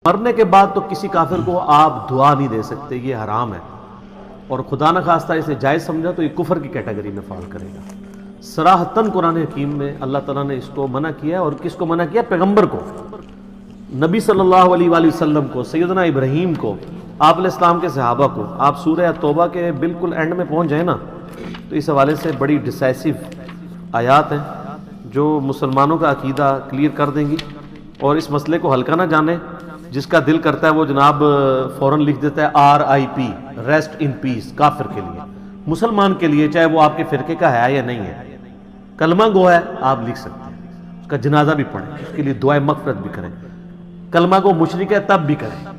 مرنے کے بعد تو کسی کافر کو آپ دعا نہیں دے سکتے، یہ حرام ہے، اور خدا نہ خواستہ اسے جائز سمجھا تو یہ کفر کی کیٹیگری میں فال کرے گا۔ صراحتاً قرآن حکیم میں اللہ تعالیٰ نے اس کو منع کیا، اور کس کو منع کیا؟ پیغمبر کو، نبی صلی اللہ علیہ وآلہ وسلم کو، سیدنا ابراہیم کو، آپ علیہ السلام کے صحابہ کو۔ آپ سورہ توبہ کے بالکل اینڈ میں پہنچ جائیں نا تو اس حوالے سے بڑی ڈیسائسو آیات ہیں جو مسلمانوں کا عقیدہ کلیئر کر دیں گی، اور اس مسئلے کو ہلکا نہ جانے۔ جس کا دل کرتا ہے وہ جناب فوراً لکھ دیتا ہے RIP، ریسٹ ان پیس، کافر کے لیے۔ مسلمان کے لیے چاہے وہ آپ کے فرقے کا ہے یا نہیں ہے، کلمہ گو ہے، آپ لکھ سکتے ہیں، اس کا جنازہ بھی پڑھیں، اس کے لیے دعائے مغفرت بھی کریں۔ کلمہ گو مشرک ہے تب بھی کریں،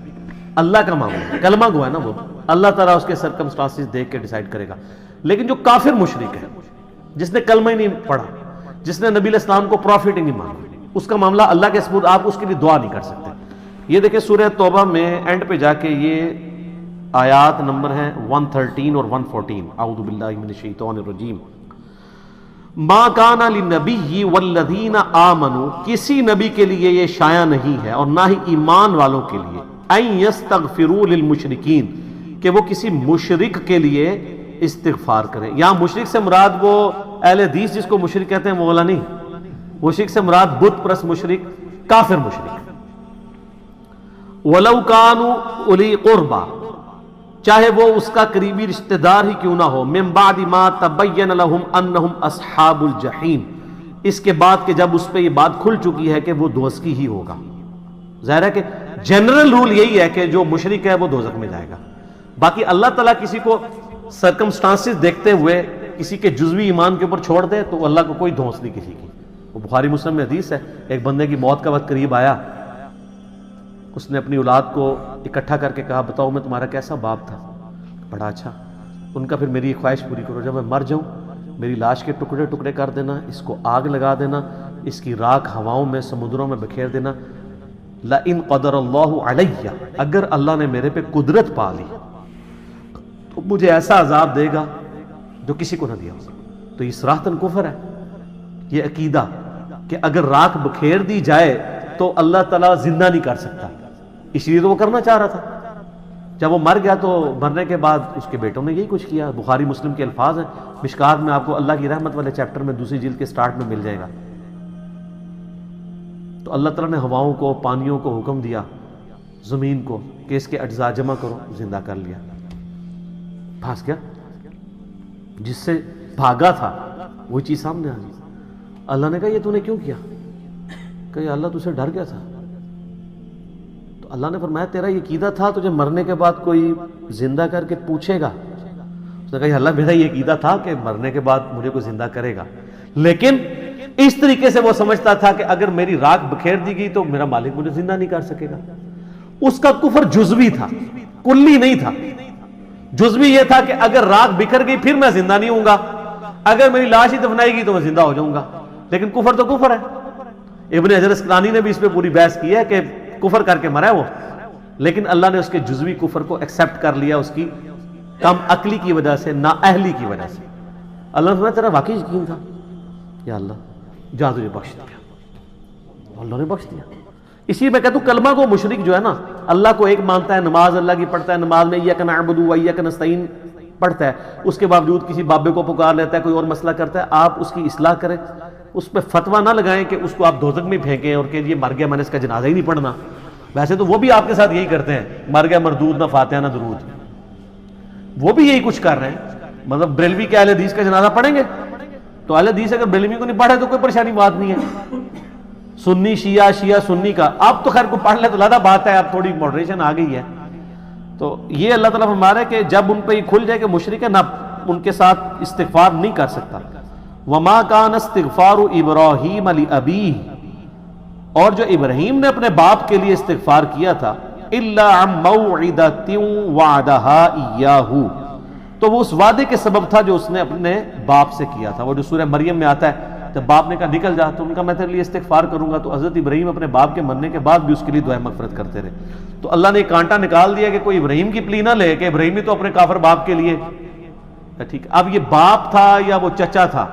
اللہ کا معاملہ ہے، کلمہ گو ہے نا وہ، اللہ تعالیٰ اس کے سرکمسٹانسز دیکھ کے ڈیسائیڈ کرے گا۔ لیکن جو کافر مشرک ہے، جس نے کلمہ ہی نہیں پڑھا، جس نے نبی علیہ السلام کو پروفٹ ہی نہیں مانا، اس کا معاملہ اللہ کے سپرد، آپ اس کے لیے دعا نہیں کر سکتے۔ یہ دیکھیں سورہ توبہ میں اینڈ پہ جا کے یہ آیات نمبر ہیں 113 اور 114۔ اعوذ باللہ من الشیطان الرجیم۔ ما کان للنبی والذین آمنوا، کسی نبی کے لیے یہ شایع نہیں ہے اور نہ ہی ایمان والوں کے لیے، ان یستغفروا للمشرکین، کہ وہ کسی مشرک کے لیے استغفار کریں۔ یہاں مشرک سے مراد وہ اہل حدیث جس کو مشرک کہتے ہیں وہ والا نہیں، مشرک سے مراد بت پرست مشرک، کافر مشرک۔ وَلَوْ كَانُوا أُولِي قُرْبَى، چاہے وہ اس کا قریبی رشتہ دار ہی کیوں نہ ہو، مِن بَعْدِ مَا تَبَيَّنَ لَهُمْ أَنَّهُمْ أَصْحَابُ الْجَحِيمِ، اس کے بعد کہ جب اس پہ یہ بات کھل چکی ہے کہ وہ دوزخی ہی ہوگا۔ ظاہر ہے کہ جنرل رول یہی ہے کہ جو مشرک ہے وہ دوزخ میں جائے گا۔ باقی اللہ تعالیٰ کسی کو سرکمسٹانسز دیکھتے ہوئے کسی کے جزوی ایمان کے اوپر چھوڑ دے تو اللہ کو کوئی دھونس نہیں کسی کی۔ وہ بخاری مسلم میں حدیث ہے، ایک بندے کی موت کا وقت قریب آیا، اس نے اپنی اولاد کو اکٹھا کر کے کہا بتاؤ میں تمہارا کیسا باپ تھا؟ بڑا اچھا۔ ان کا پھر میری خواہش پوری کرو، جب میں مر جاؤں میری لاش کے ٹکڑے ٹکڑے کر دینا، اس کو آگ لگا دینا، اس کی راکھ ہواؤں میں سمندروں میں بکھیر دینا۔ لَإِن قَدَرَ اللَّهُ عَلَيَّ، اگر اللہ نے میرے پہ قدرت پا لی تو مجھے ایسا عذاب دے گا جو کسی کو نہ دیا ہو۔ تو یہ صراحتاً کفر ہے، یہ عقیدہ کہ اگر راکھ بکھیر دی جائے تو اللہ تعالیٰ زندہ نہیں کر سکتا، اس لیے تو وہ کرنا چاہ رہا تھا۔ جب وہ مر گیا تو مرنے کے بعد اس کے بیٹوں نے یہی کچھ کیا۔ بخاری مسلم کے الفاظ ہیں، مشکات میں آپ کو اللہ کی رحمت والے چیپٹر میں دوسری جلد کے سٹارٹ میں مل جائے گا۔ تو اللہ تعالیٰ نے ہواؤں کو، پانیوں کو حکم دیا، زمین کو، کہ اس کے اجزاء جمع کرو، زندہ کر لیا۔ پھنس گیا، جس سے بھاگا تھا وہی چیز سامنے آ گئی۔ اللہ نے کہا یہ تو نے کیوں کیا؟ کہ یا اللہ تجھ سے ڈر گیا تھا۔ تو اللہ نے فرمایا تیرا یہ عقیدہ تھا، تجھے مرنے کے بعد کوئی زندہ کر کے پوچھے گا؟ اس نے کہا یا اللہ میرا یہ عقیدہ تھا کہ مرنے کے بعد مجھے کوئی زندہ کرے گا، لیکن اس طریقے سے وہ سمجھتا تھا کہ اگر میری راکھ بکھیر دی گئی تو میرا مالک مجھے زندہ نہیں کر سکے گا۔ اس کا کفر جزوی تھا، کلی نہیں تھا۔ جزوی یہ تھا کہ اگر راکھ بکھر گئی پھر میں زندہ نہیں ہوں گا، اگر میری لاش ہی دفنائی گئی تو میں زندہ ہو جاؤں گا۔ لیکن کفر تو کفر ہے۔ ابن حجر اسقلانی نے بھی اس پہ پوری بحث کی ہے کہ کفر کر کے مرا ہے وہ، لیکن اللہ نے اس کے جزوی کفر کو ایکسیپٹ کر لیا، اس کی کم عقلی کی وجہ سے، نااہلی کی وجہ سے۔ اللہ نے فرمایا تیرا واقعی یقین تھا، یا اللہ جہاں تجھے بخش دیا، اللہ نے بخش دیا۔ اسی میں کہتا ہوں کلمہ کو مشرک جو ہے نا، اللہ کو ایک مانتا ہے، نماز اللہ کی پڑھتا ہے، نماز میں ایاک نعبد و ایاک نستعین پڑھتا ہے، اس کے باوجود کسی بابے کو پکار لیتا ہے، کوئی اور مسئلہ کرتا ہے، آپ اس کی اصلاح کریں، اس پہ فتویٰ نہ لگائیں کہ اس کو آپ دوزخ میں پھینکیں اور کہ یہ مر گیا میں نے اس کا جنازہ ہی نہیں پڑھنا۔ ویسے تو وہ بھی آپ کے ساتھ یہی کرتے ہیں، مر گیا مردود، نہ فاتحہ نہ درود، وہ بھی یہی کچھ کر رہے ہیں۔ مطلب بریلوی کے اہل حدیث کا جنازہ پڑھیں گے تو اہل حدیث اگر بریلوی کو نہیں پڑھے تو کوئی پریشانی بات نہیں ہے۔ سنی شیعہ، شیعہ سنی کا، آپ تو خیر کو پڑھ لے تو زیادہ بات ہے، اب تھوڑی ماڈریشن آ گئی ہے۔ تو یہ اللہ تعالیٰ فرما رہا ہے کہ جب ان پہ یہ کھل جائے کہ مشرک ہے، نہ ان کے ساتھ استغفار نہیں کر سکتا۔ وما کان استغفار ابراہیم لابیہ، اور جو ابراہیم نے اپنے باپ کے لیے استغفار کیا تھا، الا عن موعدۃ وعدها ایاہ، تو وہ اس وعدے کے سبب تھا جو اس نے اپنے باپ سے کیا تھا۔ وہ جو سورہ مریم میں آتا ہے، جب باپ نے کہا نکل جا تو ان کا میں تیرے لیے استغفار کروں گا، تو حضرت ابراہیم اپنے باپ کے مرنے کے بعد بھی اس کے لیے دعائیں مغفرت کرتے رہے۔ تو اللہ نے ایک کانٹا نکال دیا کہ کوئی ابراہیم کی پلی نہ لے کہ ابراہیم نے تو اپنے کافر باپ کے لیے، ٹھیک۔ اب یہ باپ تھا یا وہ چچا تھا،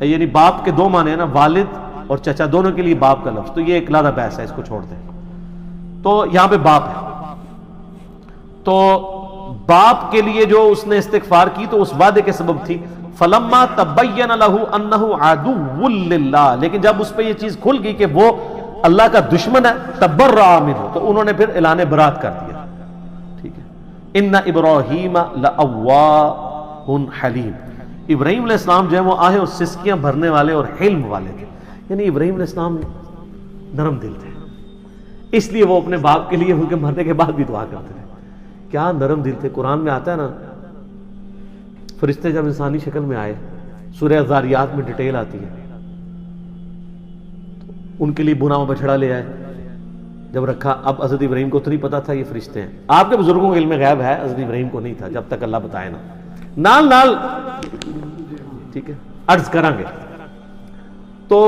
یعنی باپ کے دو معنی ہیں نا، والد اور چچا دونوں کے لیے باپ کا لفظ، تو یہ ایک علیحدہ بحث ہے، اس کو چھوڑ دیں۔ تو یہاں پہ باپ ہے، تو باپ کے لیے جو اس نے استغفار کی تو اس وعدے کے سبب تھی، فلما تبین له انه عدو للہ، لیکن جب اس پہ یہ چیز کھل گئی کہ وہ اللہ کا دشمن ہے، تبرأ منہ، تو انہوں نے پھر اعلان برات کر دیا. ٹھیک ہے، ان ابراہیم لأواہ حلیم، ابراہیم علیہ السلام جو ہے وہ آہے اور سسکیاں بھرنے والے اور حلم والے تھے. یعنی ابراہیم علیہ السلام نرم دل تھے، اس لیے وہ اپنے باپ کے لیے ان کے مرنے کے بعد بھی دعا کرتے تھے. کیا نرم دل تھے. قرآن میں آتا ہے نا، فرشتے جب انسانی شکل میں آئے، سورہ ذاریات میں ڈیٹیل آتی ہے، ان کے لیے بنا ہوا بچڑا لے آئے، جب رکھا. اب حضرت ابراہیم کو تو نہیں پتا تھا یہ فرشتے ہیں. آپ کے بزرگوں کے علم غیب ہے، حضرت ابراہیم کو نہیں تھا جب تک اللہ بتائے نا. نال نال ٹھیک ہے عرض کریں گے. تو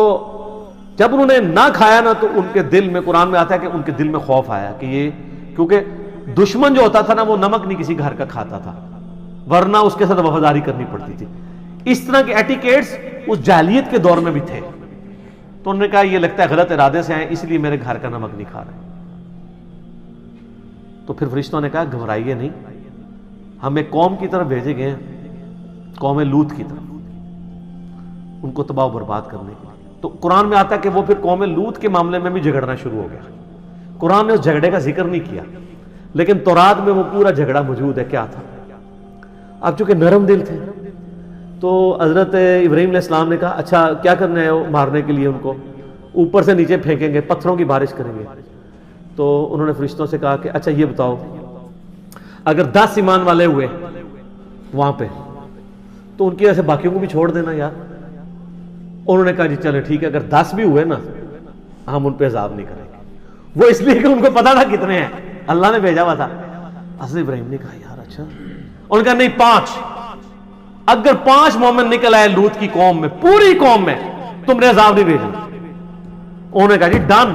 جب انہوں نے نہ کھایا نا تو ان کے دل میں، قرآن میں آتا ہے کہ ان کے دل میں خوف آیا کہ یہ، کیونکہ دشمن جو ہوتا تھا نا وہ نمک نہیں کسی گھر کا کھاتا تھا، ورنہ اس کے ساتھ وفاداری کرنی پڑتی تھی. اس طرح کے ایٹیکیٹس اس جاہلیت کے دور میں بھی تھے. تو انہوں نے کہا یہ لگتا ہے غلط ارادے سے آئے، اس لیے میرے گھر کا نمک نہیں کھا رہے. تو پھر فرشتوں نے کہا گھبرائیے نہیں، ہم ایک قوم کی طرف بھیجے گئے ہیں، قوم لوط کی طرف، ان کو تباہ و برباد کرنے کے لیے. تو قرآن میں آتا ہے کہ وہ پھر قوم لوط کے معاملے میں بھی جھگڑنا شروع ہو گیا. قرآن نے اس جھگڑے کا ذکر نہیں کیا، لیکن تورات میں وہ پورا جھگڑا موجود ہے. کیا تھا؟ اب چونکہ نرم دل تھے تو حضرت ابراہیم علیہ السلام نے کہا اچھا کیا کرنا ہے وہ مارنے کے لیے، ان کو اوپر سے نیچے پھینکیں گے، پتھروں کی بارش کریں گے. تو انہوں نے فرشتوں سے کہا کہ اچھا یہ بتاؤ، اگر 10 ایمان والے ہوئے وہاں پہ تو ان کی وجہ سے باقیوں کو بھی چھوڑ دینا یار. انہوں نے کہا جی چلے ٹھیک ہے، اگر 10 بھی ہوئے نا ہم ان پہ عذاب نہیں کریں گے. وہ اس لیے کہ ان کو پتا تھا کتنے ہیں، اللہ نے بھیجا ہوا تھا. حضرت ابراہیم نے کہا یار اچھا، انہوں نے کہا نہیں 5، اگر 5 مومن نکل آئے لوط کی قوم میں، پوری قوم میں، تم نے عذاب نہیں بھیجنا. انہوں نے کہا جی ڈن.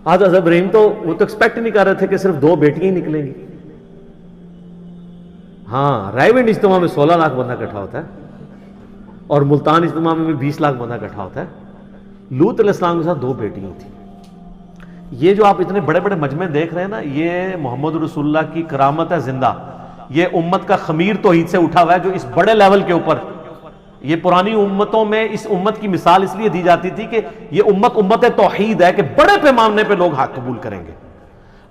حضرت ابراہیم تو وہ تو ایکسپیکٹ نہیں کر رہے تھے کہ صرف 2 بیٹیاں ہی نکلیں گی. ہاں رائیونڈ اجتماع میں 16 لاکھ بندہ اکٹھا ہوتا ہے اور ملتان اجتماع میں بھی 20 لاکھ بندہ اکٹھا ہوتا ہے. لوط علیہ السلام کے ساتھ 2 بیٹیاں تھیں. یہ جو آپ اتنے بڑے بڑے مجمع دیکھ رہے ہیں نا، یہ محمد رسول اللہ کی کرامت ہے زندہ. یہ امت کا خمیر توحید سے اٹھا ہوا ہے جو اس بڑے لیول کے اوپر، یہ پرانی امتوں میں اس امت کی مثال اس لیے دی جاتی تھی کہ یہ امت توحید ہے، کہ بڑے پیمانے پہ لوگ حق قبول کریں گے.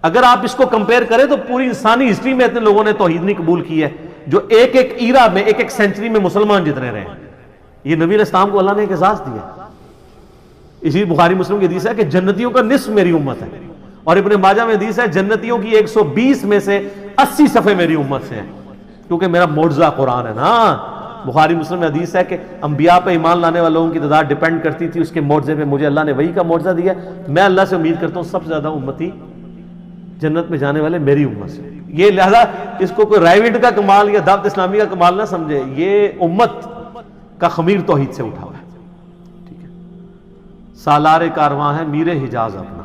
اگر آپ اس کو کمپیئر کریں تو پوری انسانی ہسٹری میں اتنے لوگوں نے توحید نہیں قبول کی ہے جو ایک ایک ایرا میں، ایک ایک سینچری میں مسلمان جتنے رہے ہیں. یہ نبی علیہ السلام کو اللہ نے ایک اعزاز دیا. اسی بخاری مسلم کی حدیث ہے کہ جنتیوں کا نصف میری امت ہے، اور ابن ماجہ میں حدیث ہے جنتیوں کی 120 میں سے 80 صفحے میری امت سے ہیں، کیونکہ میرا معجزہ قرآن ہے نا. بخاری مسلم میں حدیث ہے کہ انبیاء پہ ایمان لانے والوں کی تعداد ڈیپینڈ کرتی تھی اس کے معجزے پہ. مجھے اللہ نے وحی کا معجزہ دیا، میں اللہ سے امید کرتا ہوں سب سے زیادہ امتی جنت میں جانے والے میری امت سے. یہ لہذا اس کو کوئی رائیوڈ کا کمال یا دعوت اسلامی کا کمال نہ سمجھے، یہ امت کا خمیر توحید سے اٹھا ہوا ہے. ٹھیک ہے، سالار کارواں ہے میر حجاز اپنا.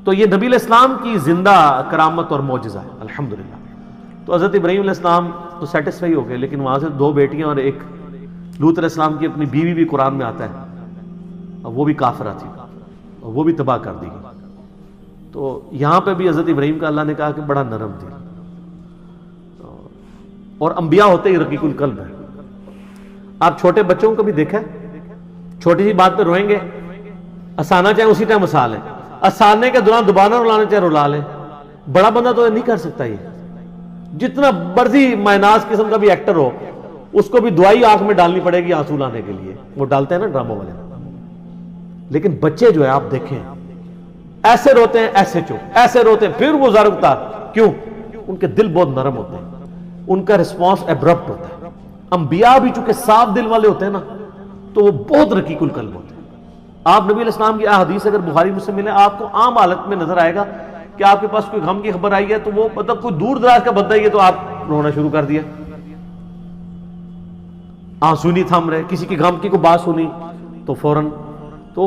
تو یہ نبی علیہ السلام کی زندہ کرامت اور معجزہ ہے الحمدللہ. تو حضرت ابراہیم علیہ السلام تو سیٹسفائی ہو گئے، لیکن وہاں سے 2 بیٹیاں اور ایک لوط علیہ السلام کی اپنی بیوی بھی قرآن میں آتا ہے، اور وہ بھی کافرہ تھی اور وہ بھی تباہ کر دی گئی. تو یہاں پہ بھی حضرت ابراہیم کا اللہ نے کہا کہ بڑا نرم دل، اور انبیاء ہوتے ہی رقیق القلب ہے. آپ چھوٹے بچوں کو بھی دیکھیں، چھوٹی سی بات پہ روئیں گے، ہنسانا چاہے اسی ٹائم ہنسا لیں، ہنسانے کے دوران دوبارہ رلانا چاہے رلا لیں. بڑا بندہ تو نہیں کر سکتا. یہ جتنا مرضی مائناس قسم کا بھی ایکٹر ہو، اس کو بھی دوائی آنکھ میں ڈالنی پڑے گی آنسو لانے کے لیے. وہ ڈالتے ہیں نا ڈراموں والے. لیکن بچے جو ہے آپ دیکھیں ایسے روتے ہیں، ایسے چپ، ایسے روتے ہیں پھر وہ ضرب تار. کیوں؟ ان کے دل بہت نرم ہوتے ہیں، ان کا رسپانس ایبرپٹ ہوتا ہے. انبیاء بھی چونکہ صاف دل والے ہوتے ہیں نا تو وہ بہت رقیق القلب ہوتے ہیں. آپ نبی علیہ السلام کی احادیث اگر بخاری مسلم میں لیں، آپ کو عام حالت میں نظر آئے گا کہ آپ کے پاس کوئی غم کی خبر آئی ہے تو وہ مطلب کوئی دور دراز کا بندہ ہی ہے تو آپ رونا شروع کر دیا، آنسو نہیں تھم رہے. کسی کی غم کی کوئی بات سنی تو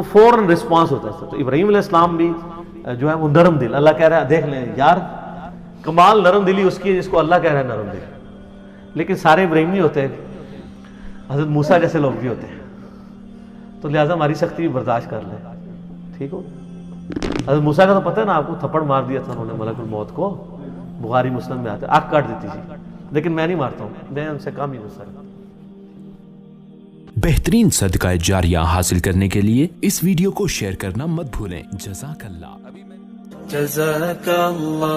فوراً رسپانس ہوتا ہے. تو ابراہیم علیہ السلام بھی جو ہے وہ نرم دل. اللہ کہہ رہا ہے دیکھ لیں یار، کمال نرم دلی اس کی جس کو اللہ کہہ رہا ہے نرم دل. لیکن سارے ابراہیم نہیں ہوتے، حضرت موسیٰ جیسے لوگ بھی ہوتے ہیں. تو لہٰذا ہماری سختی بھی برداشت کر لیں. ٹھیک ہو، حضرت موسیٰ کا تو پتہ ہے نا آپ کو، تھپڑ مار دیا تھا انہوں نے ملک الموت کو، بخاری مسلم میں آتا ہے، آنکھ کاٹ دیتی تھی، لیکن میں نہیں مارتا ہوں، میں ان سے کام ہی غصہ رکھتا ہوں۔ بہترین صدقہ جاریہ حاصل کرنے کے لیے اس ویڈیو کو شیئر کرنا مت بھولیں۔ جزاک اللہ۔ جزاک اللہ،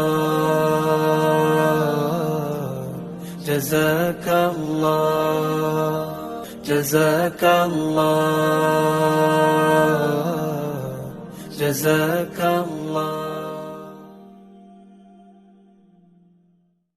جزاک اللہ، جزاک اللہ، جزاک اللہ۔